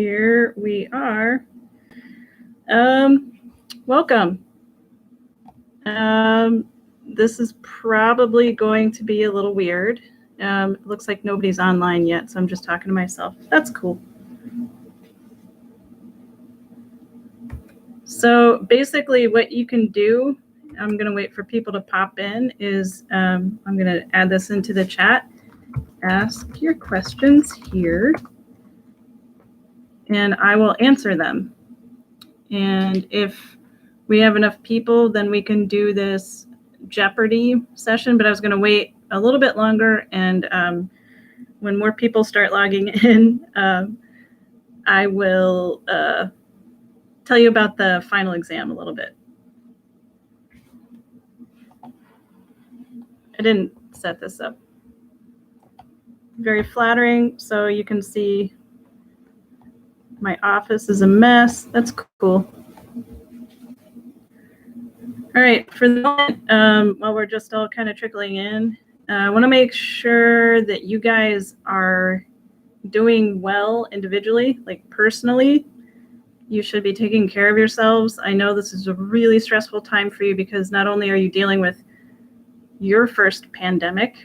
Here we are. Welcome. This is probably going to be a little weird. It looks like nobody's online yet, so I'm just talking to myself. That's cool. So basically what you can do, I'm going to wait for people to pop in, is I'm going to add this into the chat. Ask your questions here, and I will answer them. And if we have enough people, then we can do this Jeopardy session, but I was going to wait a little bit longer, and when more people start logging in, I will tell you about the final exam a little bit. I didn't set this up. Very flattering, so you can see my office is a mess. That's cool. All right, for the moment, while we're just all kind of trickling in, I want to make sure that you guys are doing well individually, like personally. You should be taking care of yourselves. I know this is a really stressful time for you because not only are you dealing with your first pandemic,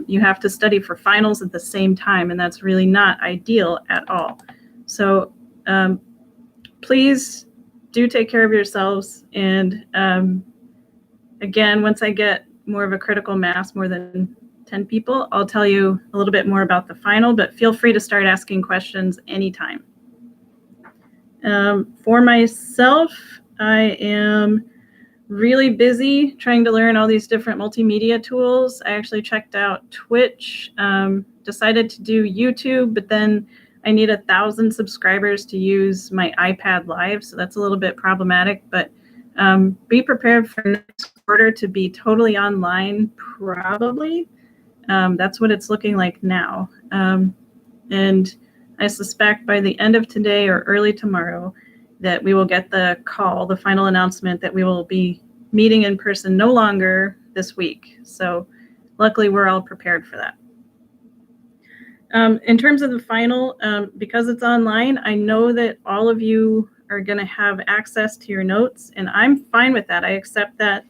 you have to study for finals at the same time, and that's really not ideal at all. So please do take care of yourselves. And again, once I get more of a critical mass, more than 10 people, I'll tell you a little bit more about the final, but feel free to start asking questions anytime. For myself, I am really busy trying to learn all these different multimedia tools. I actually checked out Twitch, decided to do YouTube, but then I need 1,000 subscribers to use my iPad Live, so that's a little bit problematic, but be prepared for next quarter to be totally online, probably. That's what it's looking like now. And I suspect by the end of today or early tomorrow that we will get the call, the final announcement that we will be meeting in person no longer this week. So luckily we're all prepared for that. In terms of the final, because it's online, I know that all of you are going to have access to your notes, and I'm fine with that. I accept that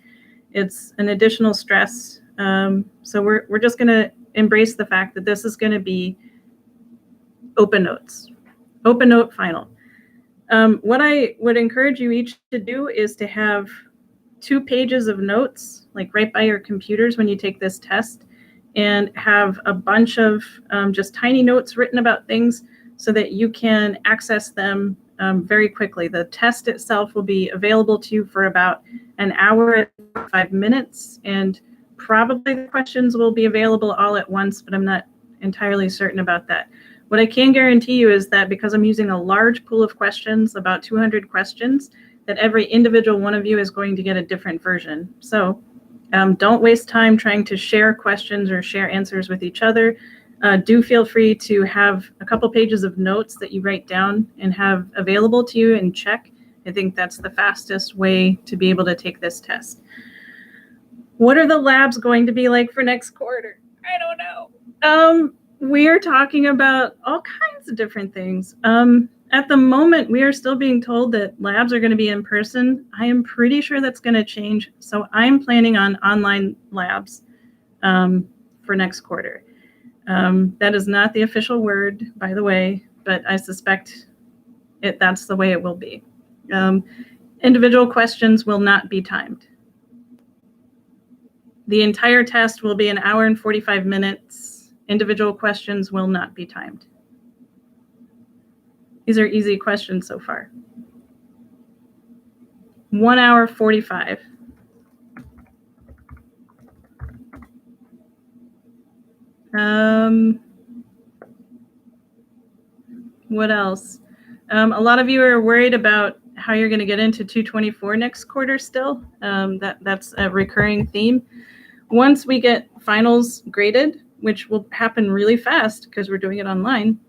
it's an additional stress. So we're just going to embrace the fact that this is going to be open notes, open note final. What I would encourage you each to do is to have 2 pages of notes, like right by your computers when you take this test, and have a bunch of just tiny notes written about things so that you can access them very quickly. The test itself will be available to you for about an hour and 5 minutes, and probably the questions will be available all at once, but I'm not entirely certain about that. What I can guarantee you is that because I'm using a large pool of questions, about 200 questions, that every individual one of you is going to get a different version. So don't waste time trying to share questions or share answers with each other. Do feel free to have a couple pages of notes that you write down and have available to you and check. I think that's the fastest way to be able to take this test. What are the labs going to be like for next quarter? I don't know. We're talking about all kinds of different things. At the moment, we are still being told that labs are going to be in person. I am pretty sure that's going to change. So I'm planning on online labs for next quarter. That is not the official word, by the way, but I suspect that's the way it will be. Individual questions will not be timed. The entire test will be 1 hour and 45 minutes. Individual questions will not be timed. These are easy questions so far. 1 hour 45. What else? A lot of you are worried about how you're going to get into 224 next quarter still. That's a recurring theme. Once we get finals graded, which will happen really fast because we're doing it online,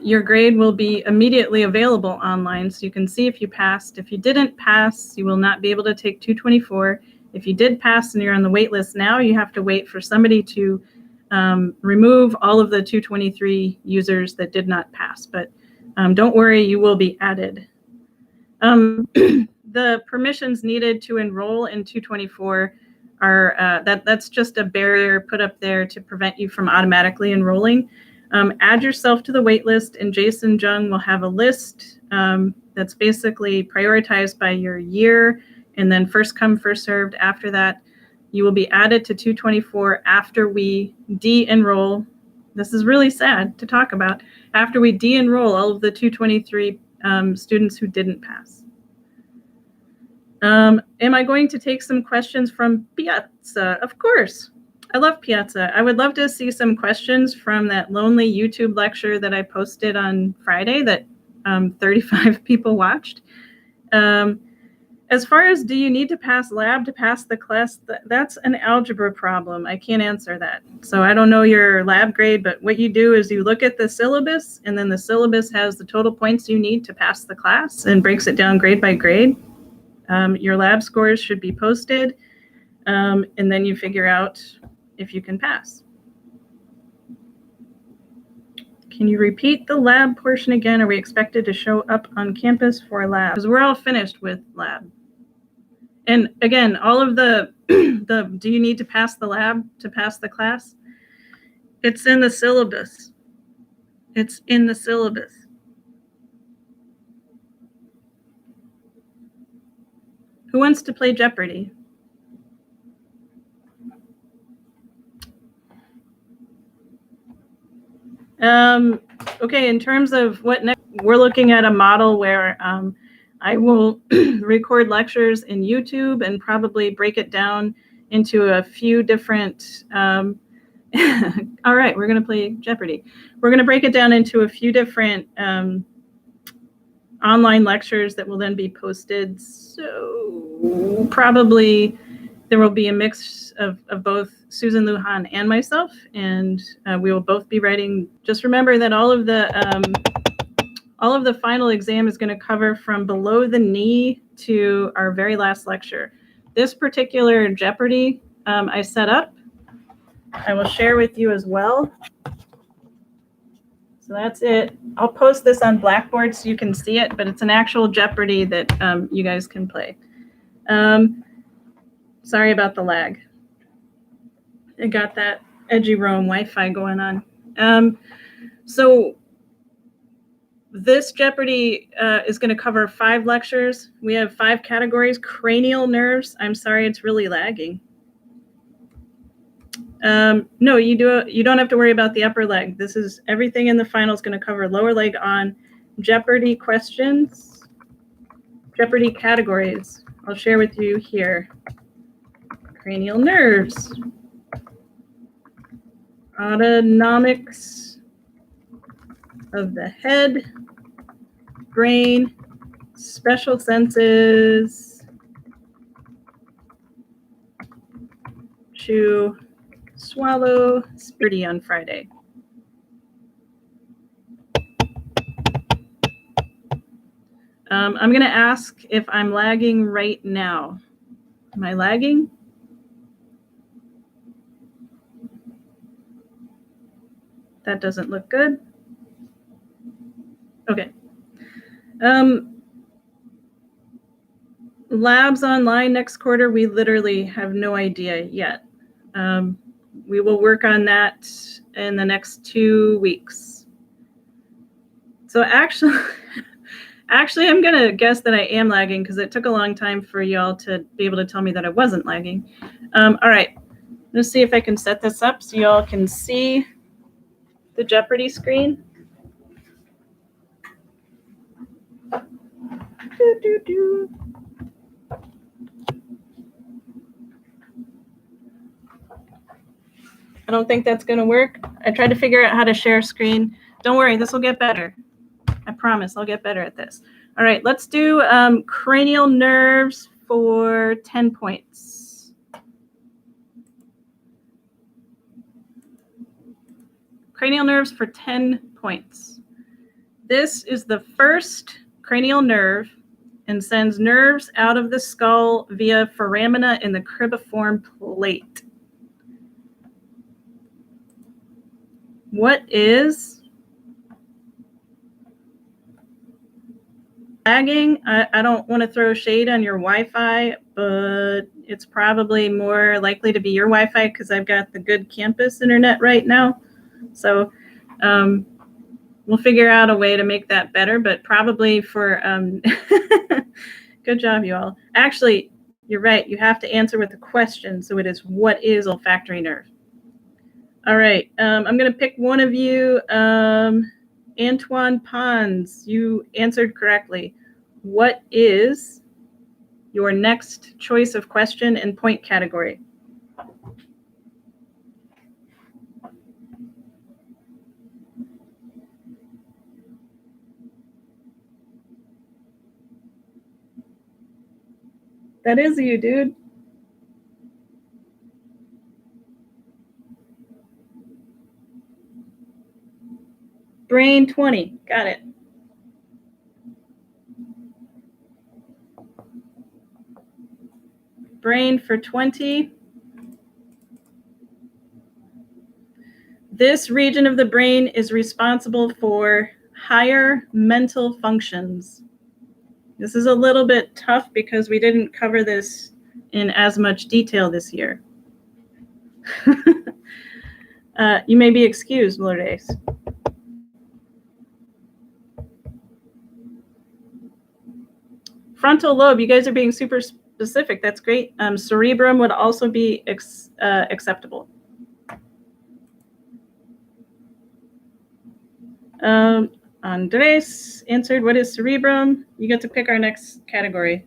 your grade will be immediately available online, so you can see if you passed. If you didn't pass, you will not be able to take 224. If you did pass and you're on the wait list now, you have to wait for somebody to remove all of the 223 users that did not pass. But Don't worry, you will be added. The permissions needed to enroll in 224 are that's just a barrier put up there to prevent you from automatically enrolling. Add yourself to the wait list, and Jason Jung will have a list that's basically prioritized by your year, and then first come, first served. After that, you will be added to 224 after we de-enroll. This is really sad to talk about. After we de-enroll all of the 223 students who didn't pass. Am I going to take some questions from Piazza? Of course. I love Piazza. I would love to see some questions from that lonely YouTube lecture that I posted on Friday that 35 people watched. As far as do you need to pass lab to pass the class, that's an algebra problem. I can't answer that. So I don't know your lab grade, but what you do is you look at the syllabus, and then the syllabus has the total points you need to pass the class and breaks it down grade by grade. Your lab scores should be posted, and then you figure out if you can pass. Can you repeat the lab portion again? Are we expected to show up on campus for lab? Because we're all finished with lab. And again, all of the do you need to pass the lab to pass the class? It's in the syllabus. It's in the syllabus. Who wants to play Jeopardy? Okay, in terms of what next, we're looking at a model where I will record lectures in YouTube and probably break it down into a few different, all right, we're gonna play Jeopardy. We're gonna break it down into a few different online lectures that will then be posted. So probably there will be a mix of both Susan Lujan and myself, and we will both be writing. Just remember that all of the final exam is going to cover from below the knee to our very last lecture. This particular Jeopardy I set up, I will share with you as well. So that's it. I'll post this on Blackboard so you can see it, but it's an actual Jeopardy that you guys can play. Sorry about the lag. I got that edgy Rome Wi-Fi going on. So this Jeopardy is going to cover 5 lectures. We have 5 categories. Cranial nerves. I'm sorry, it's really lagging. No, you don't have to worry about the upper leg. This is everything in the final is going to cover lower leg on. Jeopardy questions, Jeopardy categories. I'll share with you here. Cranial nerves, autonomics of the head, brain, special senses, chew, swallow, spirity on Friday. I'm going to ask if I'm lagging right now. Am I lagging? That doesn't look good. Okay. Labs online next quarter, we literally have no idea yet. We will work on that in the next 2 weeks. So actually, I'm going to guess that I am lagging because it took a long time for y'all to be able to tell me that I wasn't lagging. All right, let's see if I can set this up so y'all can see the Jeopardy screen. I don't think that's going to work. I tried to figure out how to share screen. Don't worry, this will get better. I promise I'll get better at this. All right, let's do cranial nerves for 10 points. Cranial nerves for 10 points. This is the first cranial nerve and sends nerves out of the skull via foramina in the cribriform plate. What is lagging. I don't want to throw shade on your Wi-Fi, but it's probably more likely to be your Wi-Fi because I've got the good campus internet right now. So we'll figure out a way to make that better, but probably for good job, you all. Actually, you're right. You have to answer with a question. So it is, what is olfactory nerve? All right. I'm going to pick one of you. Antoine Pons, you answered correctly. What is your next choice of question and point category? That is you, dude. Brain 20. Got it. Brain for 20. This region of the brain is responsible for higher mental functions. This is a little bit tough because we didn't cover this in as much detail this year. You may be excused, Lourdes. Frontal lobe, you guys are being super specific. That's great. Cerebrum would also be acceptable. Andres answered, what is cerebrum? You get to pick our next category.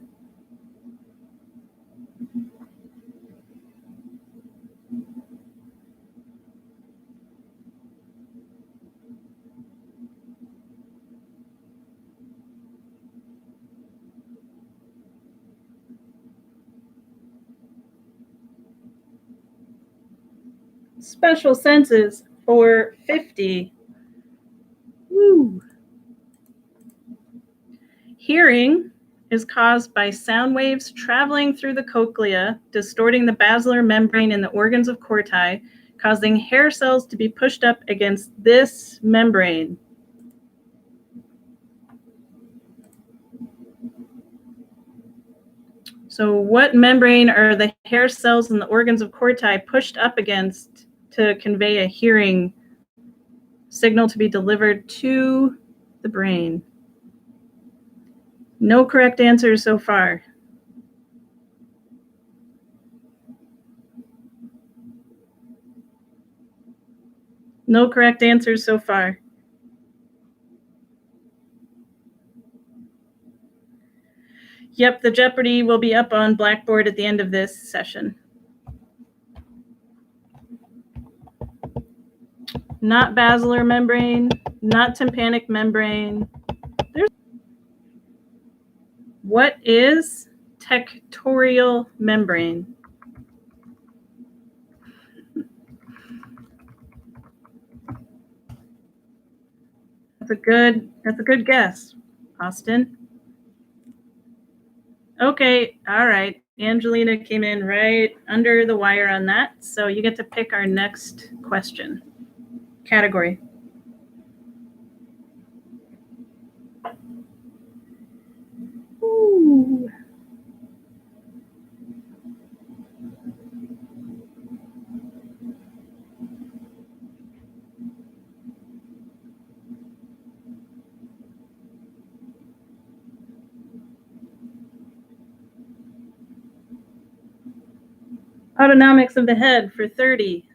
Special senses for 50. Woo. Hearing is caused by sound waves traveling through the cochlea, distorting the basilar membrane in the organs of corti, causing hair cells to be pushed up against this membrane. So what membrane are the hair cells in the organs of corti pushed up against to convey a hearing signal to be delivered to the brain? No correct answers so far. No correct answers so far. Yep, the Jeopardy will be up on Blackboard at the end of this session. Not basilar membrane, not tympanic membrane. What is tectorial membrane? That's a good guess, Austin. Okay, all right. Angelina came in right under the wire on that. So you get to pick our next question. Category. Ooh. Autonomics of the head for 30.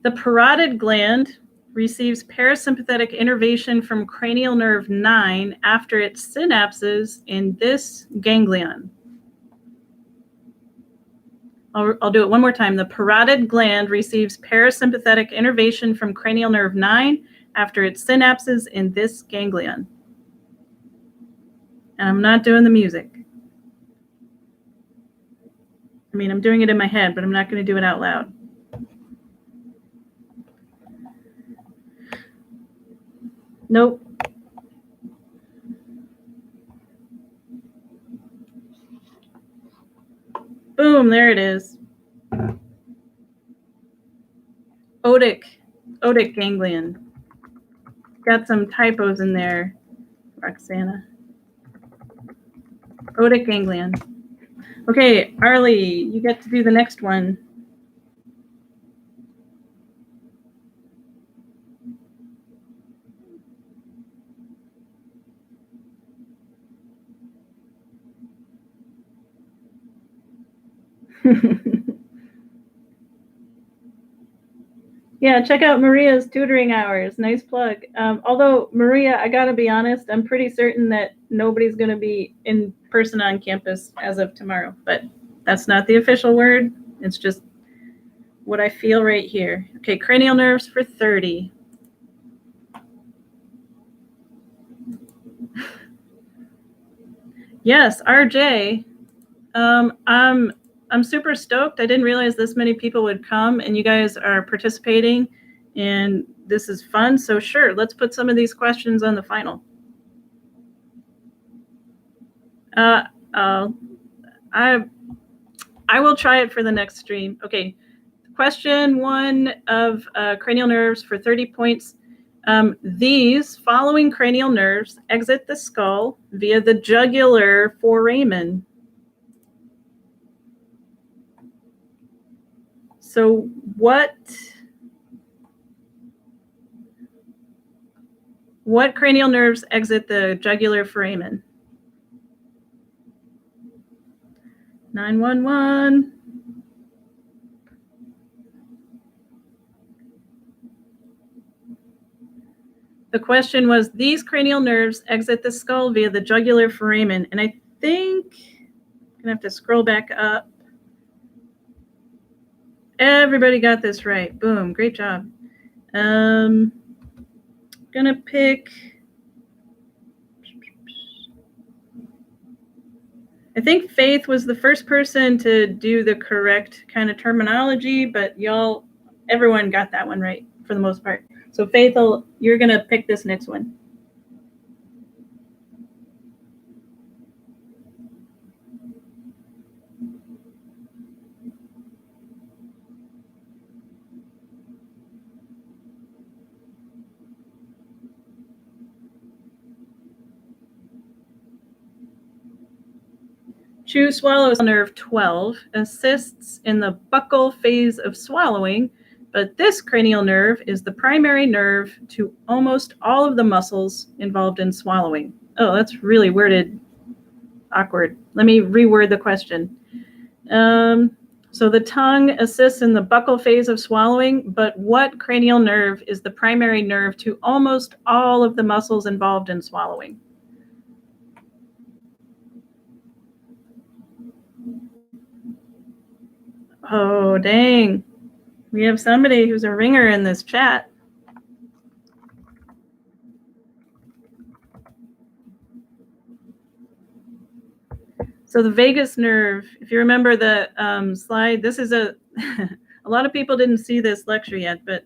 The parotid gland receives parasympathetic innervation from cranial nerve 9 after it synapses in this ganglion. I'll do it one more time. The parotid gland receives parasympathetic innervation from cranial nerve 9 after it synapses in this ganglion. And I'm not doing the music. I mean, I'm doing it in my head, but I'm not going to do it out loud. Nope. Boom, there it is. Otic ganglion. got some typos in there, Roxana. Otic ganglion. Okay, Arlie, you get to do the next one. Yeah, check out Maria's tutoring hours. Nice plug. Although, Maria, I gotta be honest, I'm pretty certain that nobody's gonna be in person on campus as of tomorrow, but that's not the official word. It's just what I feel right here. Okay, cranial nerves for 30. Yes, RJ. I'm super stoked. I didn't realize this many people would come, and you guys are participating, and this is fun. So sure, let's put some of these questions on the final. I will try it for the next stream. Okay, question 1 of cranial nerves for 30 points. These following cranial nerves exit the skull via the jugular foramen. So what cranial nerves exit the jugular foramen? 911. The question was, these cranial nerves exit the skull via the jugular foramen. And I think I'm gonna have to scroll back up. Everybody got this right. Boom, great job. Gonna pick, I think Faith was the first person to do the correct kind of terminology, but everyone got that one right for the most part. So Faith, you're gonna pick this next one. Chew swallow nerve 12 assists in the buccal phase of swallowing, but this cranial nerve is the primary nerve to almost all of the muscles involved in swallowing. Oh, that's really worded awkward. Let me reword the question. So the tongue assists in the buccal phase of swallowing, but what cranial nerve is the primary nerve to almost all of the muscles involved in swallowing? Oh, dang. We have somebody who's a ringer in this chat. So the vagus nerve, if you remember the slide, this is a lot of people didn't see this lecture yet, but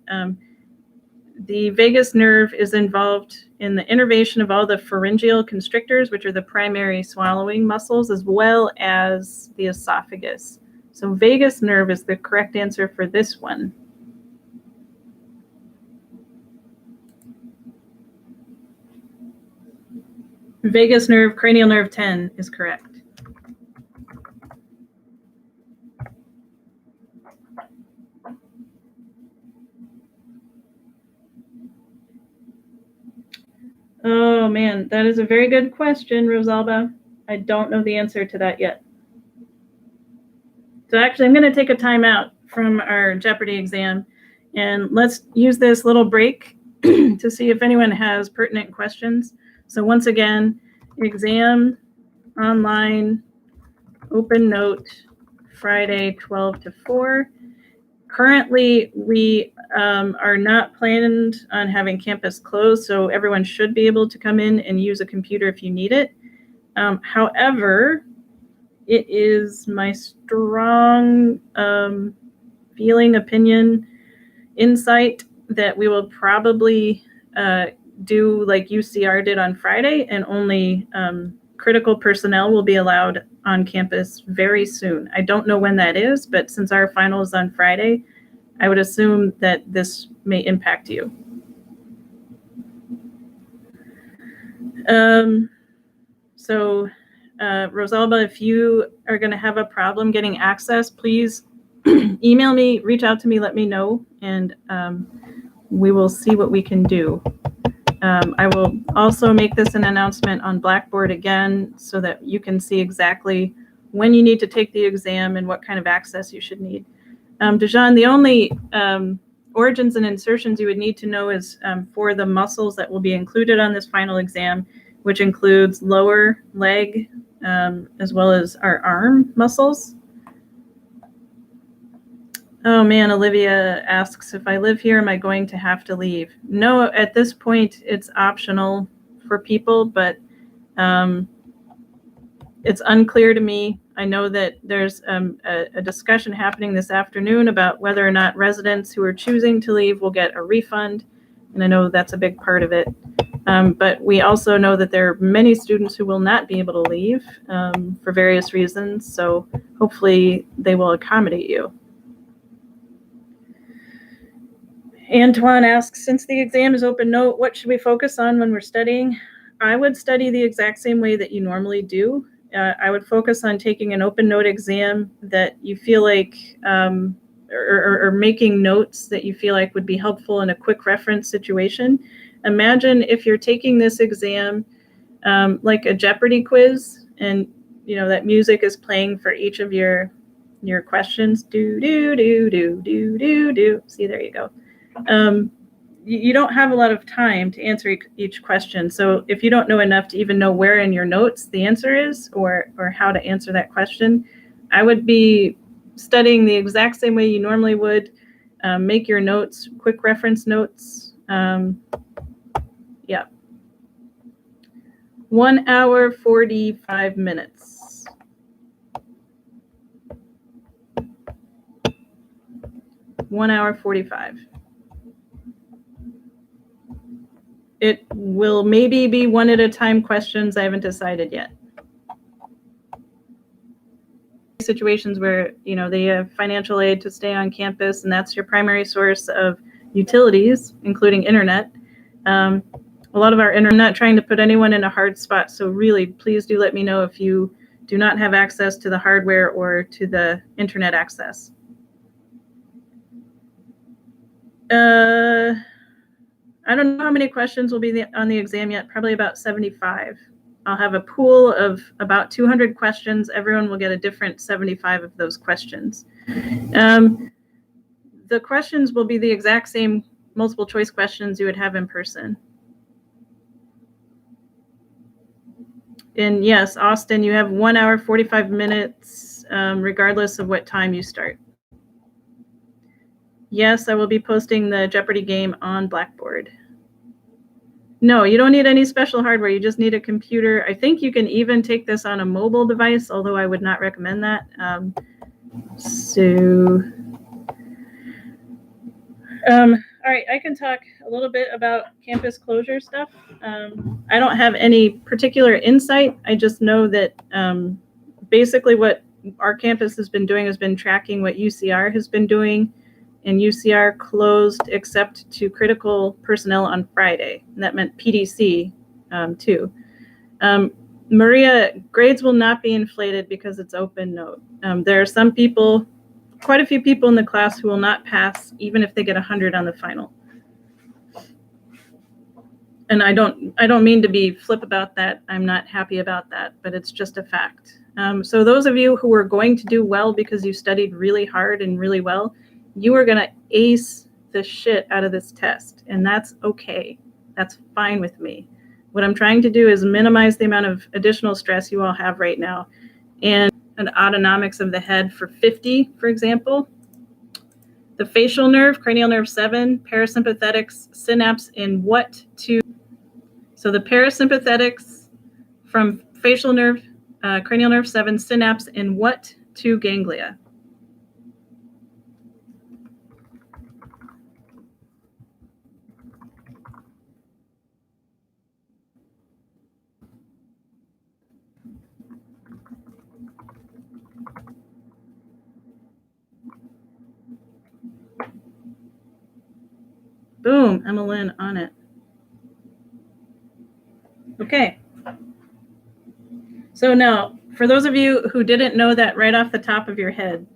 the vagus nerve is involved in the innervation of all the pharyngeal constrictors, which are the primary swallowing muscles, as well as the esophagus. So vagus nerve is the correct answer for this one. Vagus nerve, cranial nerve 10 is correct. Oh man, that is a very good question, Rosalba. I don't know the answer to that yet. So actually, I'm going to take a time out from our Jeopardy exam, and let's use this little break to see if anyone has pertinent questions. So once again, exam online, open note, Friday 12 to 4. Currently, we are not planned on having campus closed, so everyone should be able to come in and use a computer if you need it. However, it is my strong feeling, opinion, insight that we will probably do like UCR did on Friday, and only critical personnel will be allowed on campus very soon. I don't know when that is, but since our final is on Friday, I would assume that this may impact you. So, Rosalba, if you are going to have a problem getting access, please email me, reach out to me, let me know, and we will see what we can do. I will also make this an announcement on Blackboard again so that you can see exactly when you need to take the exam and what kind of access you should need. Dejan, the only origins and insertions you would need to know is for the muscles that will be included on this final exam, which includes lower leg as well as our arm muscles. Oh man, Olivia asks, if I live here, am I going to have to leave? No, at this point, it's optional for people, but it's unclear to me. I know that there's a discussion happening this afternoon about whether or not residents who are choosing to leave will get a refund, and I know that's a big part of it. But we also know that there are many students who will not be able to leave for various reasons, so hopefully they will accommodate you. Antoine asks, since the exam is open note, what should we focus on when we're studying? I would study the exact same way that you normally do. I would focus on taking an open note exam that you feel like, or making notes that you feel like would be helpful in a quick reference situation. Imagine if you're taking this exam like a Jeopardy quiz, and you know that music is playing for each of your questions. Do do do do do do do. See, there you go. You don't have a lot of time to answer each question. So if you don't know enough to even know where in your notes the answer is or how to answer that question, I would be studying the exact same way you normally would. Make your notes, quick reference notes. Yeah. 1 hour, 45 minutes. One hour, 45. It will maybe be one at a time questions. I haven't decided yet. Situations where, you know, they have financial aid to stay on campus and that's your primary source of utilities, including internet. A lot of our internet, I'm not trying to put anyone in a hard spot. So really, please do let me know if you do not have access to the hardware or to the internet access. I don't know how many questions will be on the exam yet, probably about 75. I'll have a pool of about 200 questions. Everyone will get a different 75 of those questions. The questions will be the exact same multiple choice questions you would have in person. And yes, Austin, you have 1 hour, 45 minutes, regardless of what time you start. Yes, I will be posting the Jeopardy game on Blackboard. No, you don't need any special hardware. You just need a computer. I think you can even take this on a mobile device, although I would not recommend that. All right, I can talk a little bit about campus closure stuff. I don't have any particular insight. I just know that basically what our campus has been doing has been tracking what UCR has been doing, and UCR closed except to critical personnel on Friday. And that meant PDC too. Maria, grades will not be inflated because it's open note. There are some people, quite a few people in the class who will not pass even if they get 100 on the final. And I don't mean to be flip about that. I'm not happy about that, but it's just a fact. So those of you who are going to do well because you studied really hard and really well, you are going to ace the shit out of this test, and that's okay. That's fine with me. What I'm trying to do is minimize the amount of additional stress you all have right now. And an autonomics of the head for 50, for example. The facial nerve, cranial nerve 7, parasympathetics, synapse in what to. So the parasympathetics from facial nerve, cranial nerve 7, synapse in what two ganglia? Boom, Emmeline on it. Okay. So now, for those of you who didn't know that right off the top of your head,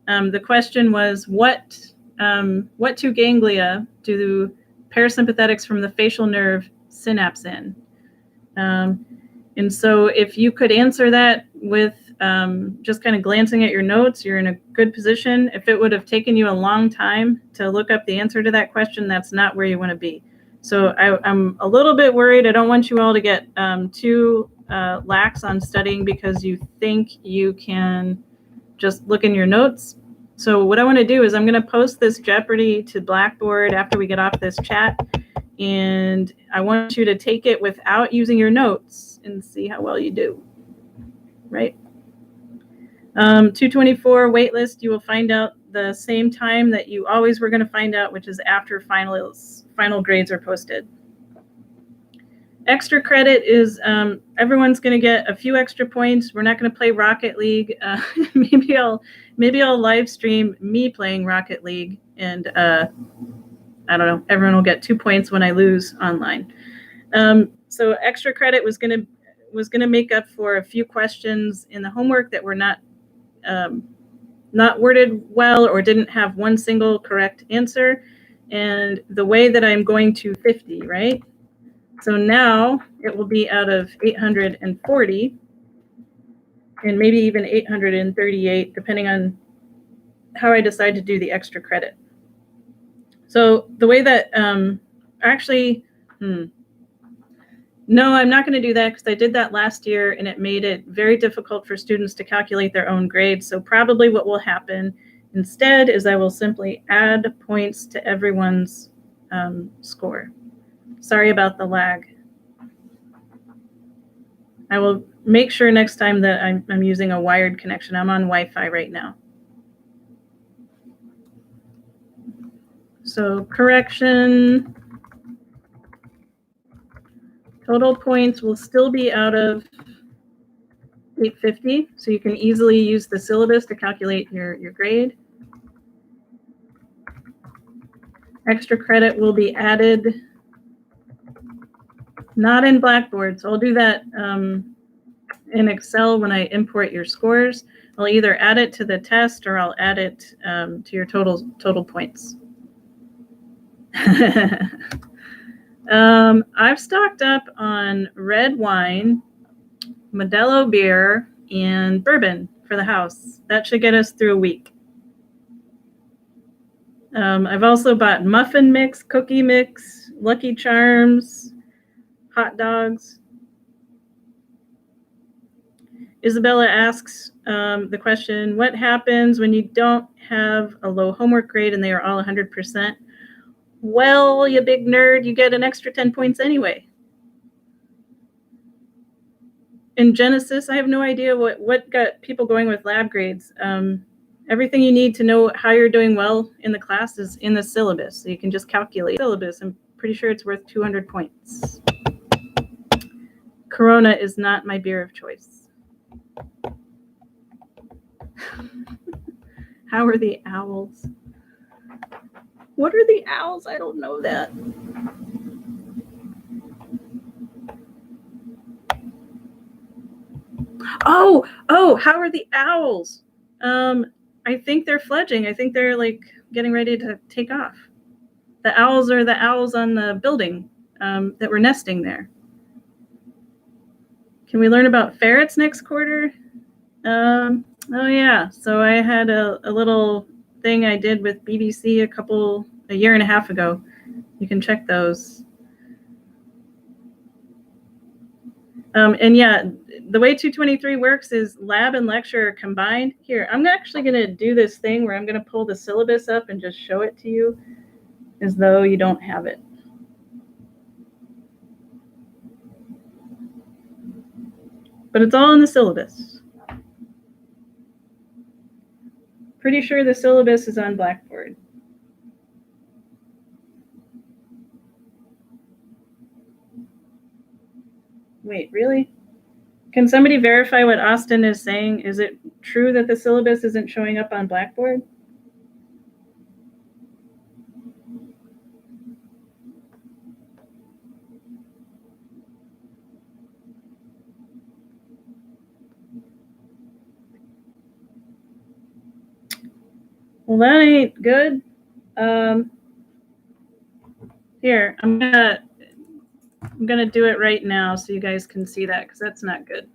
the question was, what two ganglia do parasympathetics from the facial nerve synapse in? And so if you could answer that with just kind of glancing at your notes, you're in a good position. If it would have taken you a long time to look up the answer to that question, that's not where you want to be. So I'm a little bit worried. I don't want you all to get too lax on studying because you think you can just look in your notes. So what I want to do is I'm going to post this Jeopardy to Blackboard after we get off this chat. And I want you to take it without using your notes and see how well you do. Right? 224 waitlist, you will find out the same time that you always were going to find out, which is after final grades are posted. Extra credit is everyone's going to get a few extra points. We're not going to play Rocket League. Maybe I'll live stream me playing Rocket League, and I don't know. Everyone will get 2 points when I lose online. So extra credit was going to make up for a few questions in the homework that were not worded well or didn't have one single correct answer. And the way that I'm going to 50, right? So now it will be out of 840 and maybe even 838, depending on how I decide to do the extra credit. So the way that no, I'm not going to do that because I did that last year and it made it very difficult for students to calculate their own grades. So probably what will happen instead is I will simply add points to everyone's score. Sorry about the lag. I will make sure next time that I'm using a wired connection. I'm on Wi-Fi right now. So correction. Total points will still be out of 850, so you can easily use the syllabus to calculate your grade. Extra credit will be added, not in Blackboard, so I'll do that in Excel when I import your scores. I'll either add it to the test or I'll add it to your total points. I've stocked up on red wine, Modelo beer, and bourbon for the house. That should get us through a week. I've also bought muffin mix, cookie mix, Lucky Charms, hot dogs. Isabella asks the question, what happens when you don't have a low homework grade and they are all 100%? Well, you big nerd, you get an extra 10 points anyway. In Genesis, I have no idea what got people going with lab grades. Everything you need to know how you're doing well in the class is in the syllabus. So you can just calculate the syllabus. I'm pretty sure it's worth 200 points. Corona is not my beer of choice. How are the owls? What are the owls? I don't know that. Oh, how are the owls? I think they're fledging. I think they're like getting ready to take off. The owls are the owls on the building that were nesting there. Can we learn about ferrets next quarter? Oh yeah, so I had a little thing I did with BBC a year and a half ago. You can check those. And yeah, the way 223 works is lab and lecture are combined. Here, I'm actually going to do this thing where I'm going to pull the syllabus up and just show it to you as though you don't have it. But it's all in the syllabus. Pretty sure the syllabus is on Blackboard. Wait, really? Can somebody verify what Austin is saying? Is it true that the syllabus isn't showing up on Blackboard? Well, that ain't good. Here, I'm gonna do it right now so you guys can see that, because that's not good.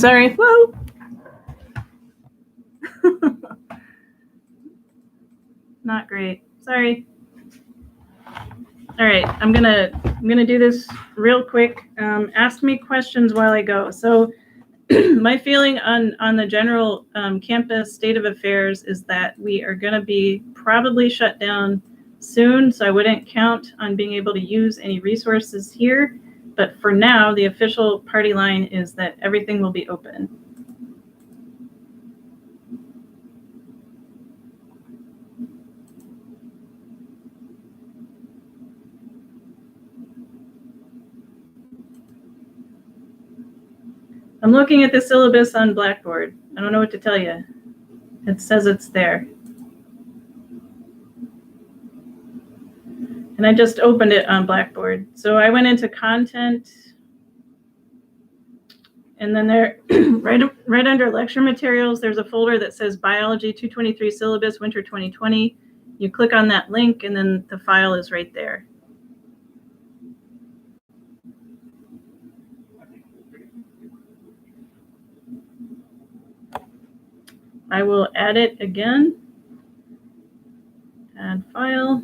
Sorry. Whoa. Not great. Sorry. All right, I'm gonna do this real quick. Ask me questions while I go. So my feeling on the general campus state of affairs is that we are going to be probably shut down soon, so I wouldn't count on being able to use any resources here. But for now, the official party line is that everything will be open. I'm looking at the syllabus on Blackboard. I don't know what to tell you. It says it's there. And I just opened it on Blackboard. So I went into content, and then there, right under lecture materials, there's a folder that says Biology 223 Syllabus Winter 2020. You click on that link, and then the file is right there. I will add it again. Add file.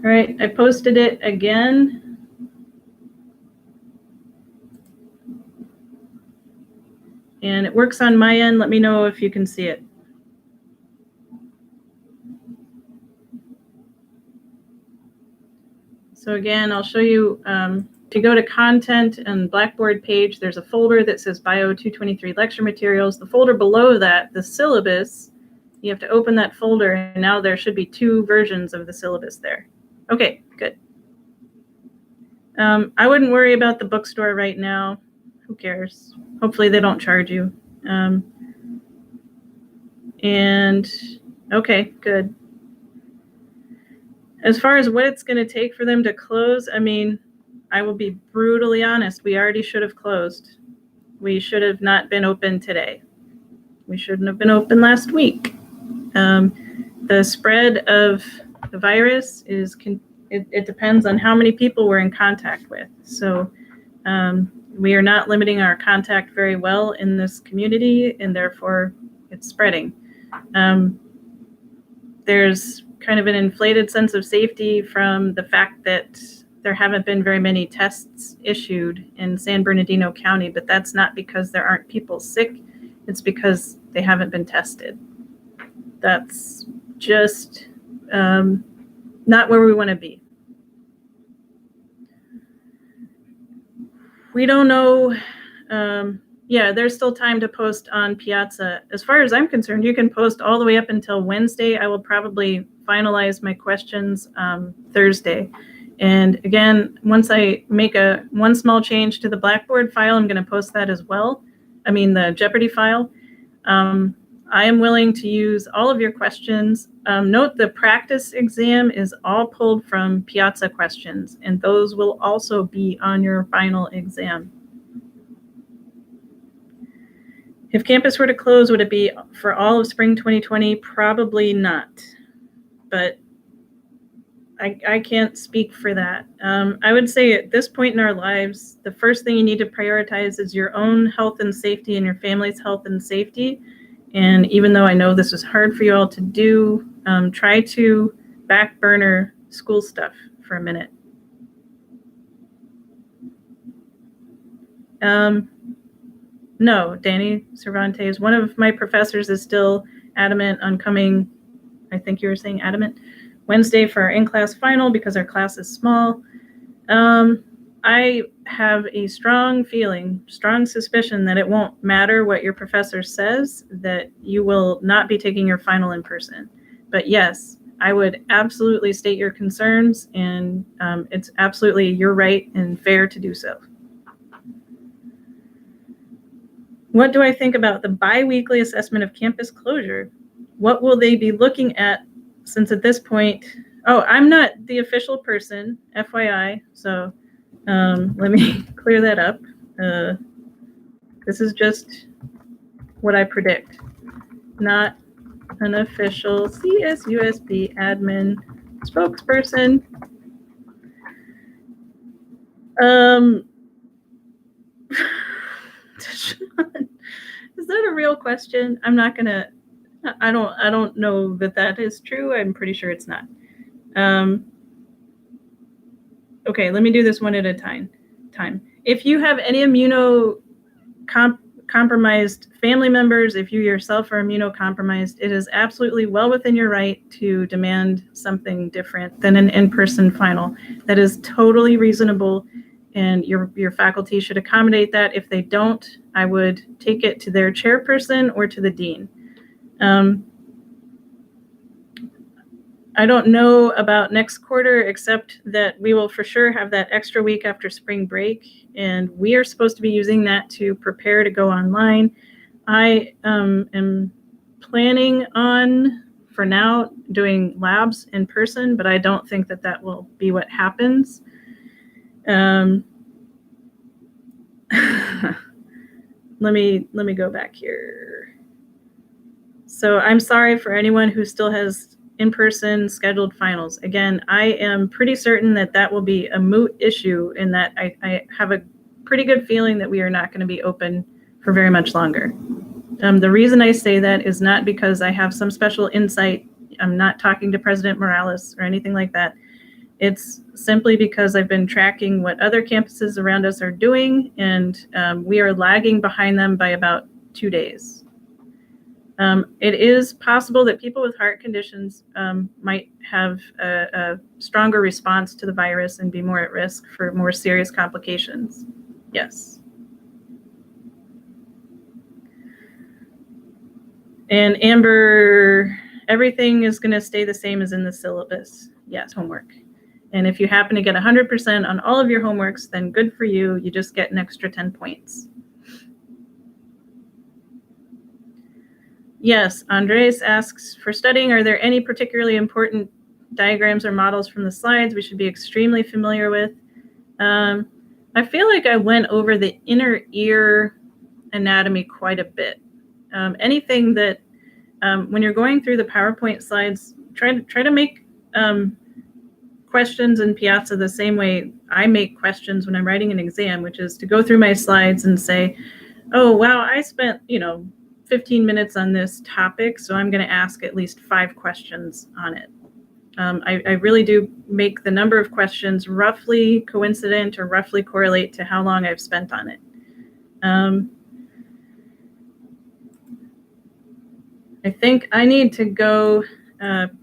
All right, I posted it again. And it works on my end. Let me know if you can see it. So again, I'll show you, if you go to content and Blackboard page, there's a folder that says Bio 223 lecture materials. The folder below that, the syllabus, you have to open that folder, and now there should be 2 versions of the syllabus there. Okay, good. I wouldn't worry about the bookstore right now. Who cares? Hopefully they don't charge you. And okay, good. As far as what it's going to take for them to close, I mean, I will be brutally honest. We already should have closed. We should have not been open today. We shouldn't have been open last week. The spread of the virus is, it depends on how many people we're in contact with. So we are not limiting our contact very well in this community, and therefore it's spreading. There's kind of an inflated sense of safety from the fact that there haven't been very many tests issued in San Bernardino County, but that's not because there aren't people sick. It's because they haven't been tested. That's just not where we want to be. We don't know. Yeah, there's still time to post on Piazza. As far as I'm concerned, you can post all the way up until Wednesday. I will probably finalize my questions Thursday. And again, once I make one small change to the Blackboard file, I'm going to post that as well. I mean, the Jeopardy file. I am willing to use all of your questions. Note the practice exam is all pulled from Piazza questions, and those will also be on your final exam. If campus were to close, would it be for all of spring 2020? Probably not, but I can't speak for that. I would say at this point in our lives, the first thing you need to prioritize is your own health and safety and your family's health and safety. And even though I know this is hard for you all to do, try to back burner school stuff for a minute. No, Danny Cervantes, one of my professors is still adamant on coming, I think you were saying adamant, Wednesday for our in-class final because our class is small. I have a strong feeling, strong suspicion that it won't matter what your professor says, that you will not be taking your final in person. But yes, I would absolutely state your concerns, and it's absolutely your right and fair to do so. What do I think about the biweekly assessment of campus closure? What will they be looking at, since at this point, I'm not the official person, FYI, so let me clear that up. This is just what I predict, not an official CSUSB admin spokesperson. Is that a real question? I'm not gonna. I don't know that is true. I'm pretty sure it's not. Okay, let me do this one at a time. If you have any immunocompromised family members, if you yourself are immunocompromised, it is absolutely well within your right to demand something different than an in-person final. That is totally reasonable, and your faculty should accommodate that. If they don't, I would take it to their chairperson or to the dean. I don't know about next quarter, except that we will for sure have that extra week after spring break, and we are supposed to be using that to prepare to go online. I am planning on, for now, doing labs in person, but I don't think that will be what happens. Let me go back here. So I'm sorry for anyone who still has in-person scheduled finals. Again, I am pretty certain that will be a moot issue, in that I have a pretty good feeling that we are not going to be open for very much longer. The reason I say that is not because I have some special insight. I'm not talking to President Morales or anything like that. It's simply because I've been tracking what other campuses around us are doing, and we are lagging behind them by about 2 days. It is possible that people with heart conditions might have a stronger response to the virus and be more at risk for more serious complications. Yes. And Amber, everything is going to stay the same as in the syllabus. Yes, homework. And if you happen to get 100% on all of your homeworks, then good for you. You just get an extra 10 points. Yes, Andres asks, for studying, are there any particularly important diagrams or models from the slides we should be extremely familiar with? I feel like I went over the inner ear anatomy quite a bit. Anything that, when you're going through the PowerPoint slides, try to make questions in Piazza the same way I make questions when I'm writing an exam, which is to go through my slides and say, oh, wow, I spent, 15 minutes on this topic, so I'm going to ask at least 5 questions on it. I really do make the number of questions roughly coincident or roughly correlate to how long I've spent on it. I think I need to go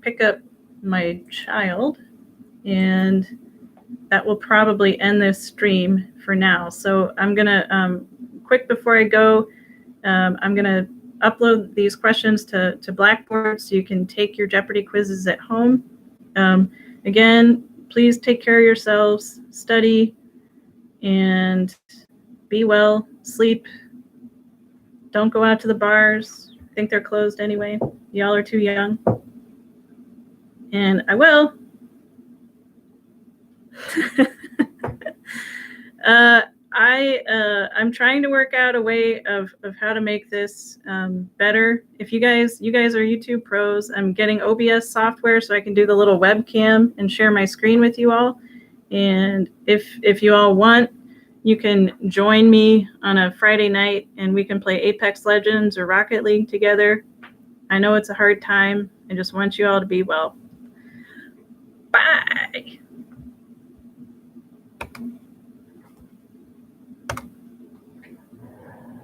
pick up my child, and that will probably end this stream for now. So I'm going to, quick before I go, I'm going to upload these questions to Blackboard so you can take your Jeopardy quizzes at home. Again, please take care of yourselves, study, and be well, sleep. Don't go out to the bars. I think they're closed anyway. Y'all are too young. And I will. I'm trying to work out a way of how to make this better. If you guys are YouTube pros, I'm getting OBS software so I can do the little webcam and share my screen with you all. And if you all want, you can join me on a Friday night and we can play Apex Legends or Rocket League together. I know it's a hard time. I just want you all to be well.